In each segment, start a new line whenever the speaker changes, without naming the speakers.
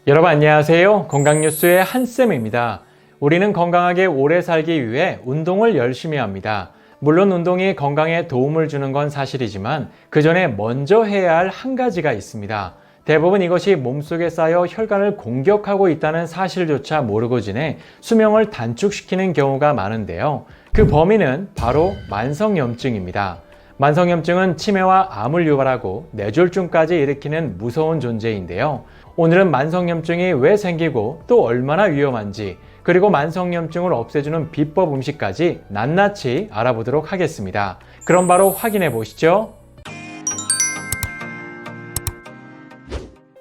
여러분 안녕하세요. 건강뉴스의 한쌤입니다. 우리는 건강하게 오래 살기 위해 운동을 열심히 합니다. 물론 운동이 건강에 도움을 주는 건 사실이지만 그 전에 먼저 해야 할 한 가지가 있습니다. 대부분 이것이 몸속에 쌓여 혈관을 공격하고 있다는 사실조차 모르고 지내 수명을 단축시키는 경우가 많은데요. 그 범인은 바로 만성염증입니다. 만성염증은 치매와 암을 유발하고 뇌졸중까지 일으키는 무서운 존재인데요. 오늘은 만성염증이 왜 생기고 또 얼마나 위험한지, 그리고 만성염증을 없애주는 비법 음식까지 낱낱이 알아보도록 하겠습니다. 그럼 바로 확인해 보시죠.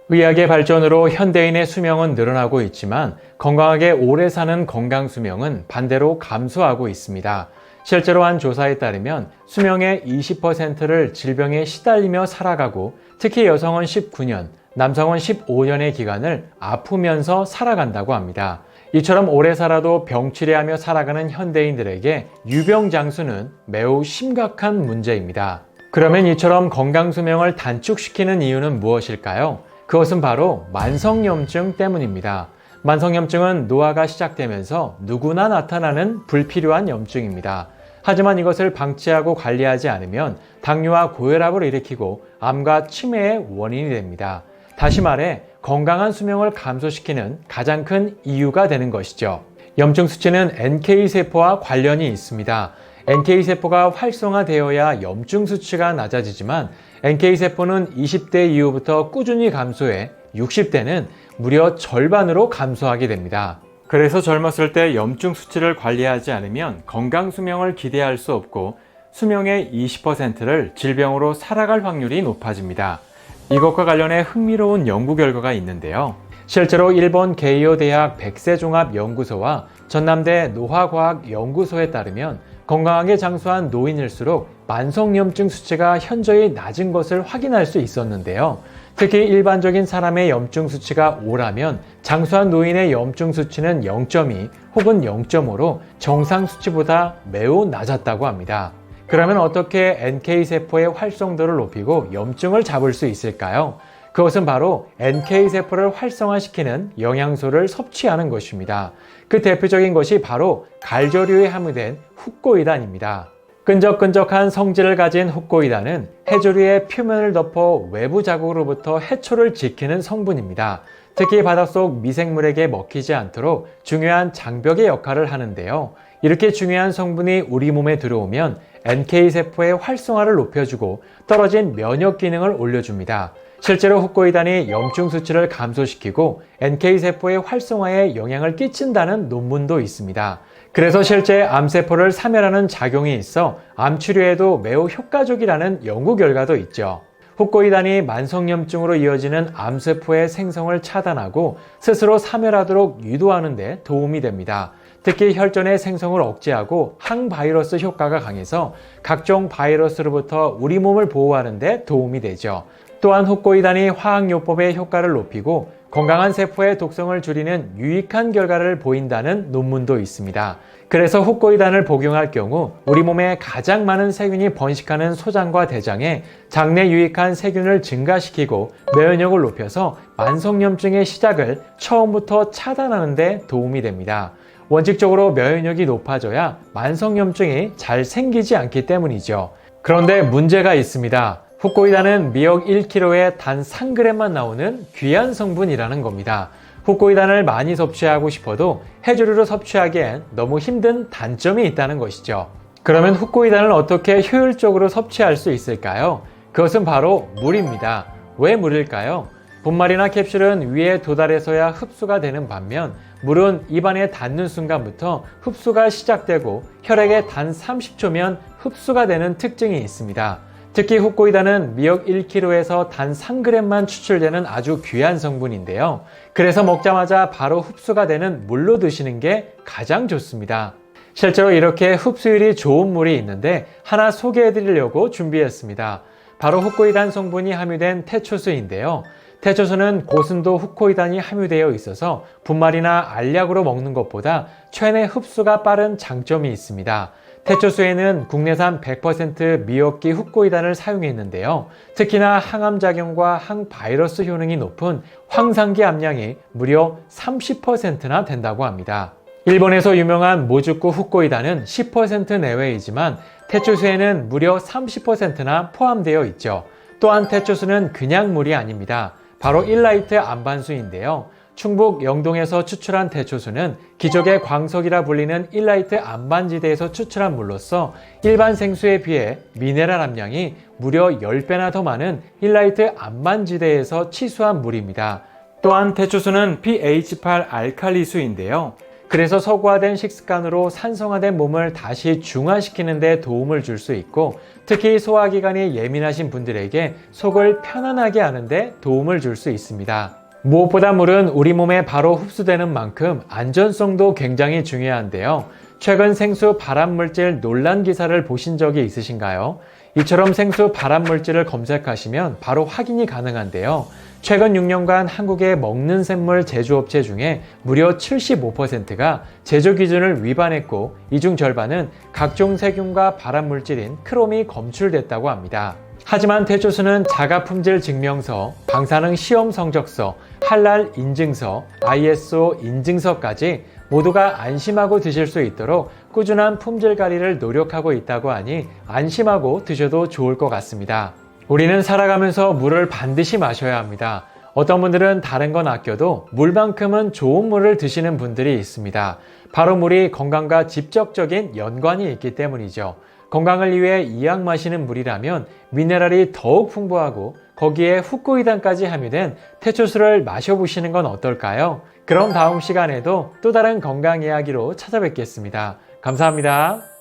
의학의 발전으로 현대인의 수명은 늘어나고 있지만 건강하게 오래 사는 건강 수명은 반대로 감소하고 있습니다. 실제로 한 조사에 따르면 수명의 20%를 질병에 시달리며 살아가고, 특히 여성은 19년, 남성은 15년의 기간을 아프면서 살아간다고 합니다. 이처럼 오래 살아도 병치레하며 살아가는 현대인들에게 유병장수는 매우 심각한 문제입니다. 그러면 이처럼 건강 수명을 단축시키는 이유는 무엇일까요? 그것은 바로 만성염증 때문입니다. 만성염증은 노화가 시작되면서 누구나 나타나는 불필요한 염증입니다. 하지만 이것을 방치하고 관리하지 않으면 당뇨와 고혈압을 일으키고 암과 치매의 원인이 됩니다. 다시 말해 건강한 수명을 감소시키는 가장 큰 이유가 되는 것이죠. 염증 수치는 NK세포와 관련이 있습니다. NK세포가 활성화되어야 염증 수치가 낮아지지만 NK세포는 20대 이후부터 꾸준히 감소해 60대는 무려 절반으로 감소하게 됩니다. 그래서 젊었을 때 염증 수치를 관리하지 않으면 건강 수명을 기대할 수 없고 수명의 20%를 질병으로 살아갈 확률이 높아집니다. 이것과 관련해 흥미로운 연구 결과가 있는데요. 실제로 일본 게이오 대학 백세종합연구소와 전남대 노화과학연구소에 따르면 건강하게 장수한 노인일수록 만성염증 수치가 현저히 낮은 것을 확인할 수 있었는데요. 특히 일반적인 사람의 염증 수치가 5라면 장수한 노인의 염증 수치는 0.2 혹은 0.5로 정상 수치보다 매우 낮았다고 합니다. 그러면 어떻게 NK세포의 활성도를 높이고 염증을 잡을 수 있을까요? 그것은 바로 NK세포를 활성화시키는 영양소를 섭취하는 것입니다. 그 대표적인 것이 바로 갈조류에 함유된 훅고이단입니다. 끈적끈적한 성질을 가진 훅고이단은 해조류의 표면을 덮어 외부 자극으로부터 해초를 지키는 성분입니다. 특히 바닷속 미생물에게 먹히지 않도록 중요한 장벽의 역할을 하는데요. 이렇게 중요한 성분이 우리 몸에 들어오면 NK세포의 활성화를 높여주고 떨어진 면역 기능을 올려줍니다. 실제로 훅고이단이 염증 수치를 감소시키고 NK세포의 활성화에 영향을 끼친다는 논문도 있습니다. 그래서 실제 암세포를 사멸하는 작용이 있어 암 치료에도 매우 효과적이라는 연구 결과도 있죠. 훅고이단이 만성염증으로 이어지는 암세포의 생성을 차단하고 스스로 사멸하도록 유도하는 데 도움이 됩니다. 특히 혈전의 생성을 억제하고 항바이러스 효과가 강해서 각종 바이러스로부터 우리 몸을 보호하는 데 도움이 되죠. 또한 훅고이단이 화학요법의 효과를 높이고 건강한 세포의 독성을 줄이는 유익한 결과를 보인다는 논문도 있습니다. 그래서 훅고이단을 복용할 경우 우리 몸에 가장 많은 세균이 번식하는 소장과 대장에 장내 유익한 세균을 증가시키고 면역력을 높여서 만성염증의 시작을 처음부터 차단하는 데 도움이 됩니다. 원칙적으로 면역력이 높아져야 만성염증이 잘 생기지 않기 때문이죠. 그런데 문제가 있습니다. 훅고이단은 미역 1kg에 단 3g만 나오는 귀한 성분이라는 겁니다. 훅고이단을 많이 섭취하고 싶어도 해조류로 섭취하기엔 너무 힘든 단점이 있다는 것이죠. 그러면 훅고이단을 어떻게 효율적으로 섭취할 수 있을까요? 그것은 바로 물입니다. 왜 물일까요? 분말이나 캡슐은 위에 도달해서야 흡수가 되는 반면 물은 입안에 닿는 순간부터 흡수가 시작되고 혈액에 단 30초면 흡수가 되는 특징이 있습니다. 특히 훅고이단은 미역 1kg에서 단 3g만 추출되는 아주 귀한 성분인데요. 그래서 먹자마자 바로 흡수가 되는 물로 드시는 게 가장 좋습니다. 실제로 이렇게 흡수율이 좋은 물이 있는데 하나 소개해 드리려고 준비했습니다. 바로 훅고이단 성분이 함유된 태초수인데요. 태초수는 고순도 훅고이단이 함유되어 있어서 분말이나 알약으로 먹는 것보다 체내 흡수가 빠른 장점이 있습니다. 태초수에는 국내산 100% 미역기 훅고이단을 사용했는데요. 특히나 항암작용과 항바이러스 효능이 높은 황상기 함량이 무려 30%나 된다고 합니다. 일본에서 유명한 모주쿠 훅고이단은 10% 내외이지만 태초수에는 무려 30%나 포함되어 있죠. 또한 태초수는 그냥 물이 아닙니다. 바로 일라이트 안반수인데요. 충북 영동에서 추출한 태초수는 기적의 광석이라 불리는 일라이트 안반지대에서 추출한 물로서 일반 생수에 비해 미네랄 함량이 무려 10배나 더 많은 일라이트 안반지대에서 치수한 물입니다. 또한 태초수는 pH8 알칼리수인데요. 그래서 서구화된 식습관으로 산성화된 몸을 다시 중화시키는 데 도움을 줄 수 있고, 특히 소화기관이 예민하신 분들에게 속을 편안하게 하는 데 도움을 줄 수 있습니다. 무엇보다 물은 우리 몸에 바로 흡수되는 만큼 안전성도 굉장히 중요한데요. 최근 생수 발암물질 논란 기사를 보신 적이 있으신가요? 이처럼 생수 발암물질을 검색하시면 바로 확인이 가능한데요. 최근 6년간 한국의 먹는 샘물 제조업체 중에 무려 75%가 제조 기준을 위반했고, 이 중 절반은 각종 세균과 발암물질인 크롬이 검출됐다고 합니다. 하지만 태초수는 자가품질 증명서, 방사능 시험 성적서, 할랄 인증서, ISO 인증서까지 모두가 안심하고 드실 수 있도록 꾸준한 품질 관리를 노력하고 있다고 하니 안심하고 드셔도 좋을 것 같습니다. 우리는 살아가면서 물을 반드시 마셔야 합니다. 어떤 분들은 다른 건 아껴도 물만큼은 좋은 물을 드시는 분들이 있습니다. 바로 물이 건강과 직접적인 연관이 있기 때문이죠. 건강을 위해 이악 마시는 물이라면 미네랄이 더욱 풍부하고 거기에 훅고이단까지 함유된 태초수를 마셔보시는 건 어떨까요? 그럼 다음 시간에도 또 다른 건강 이야기로 찾아뵙겠습니다. 감사합니다.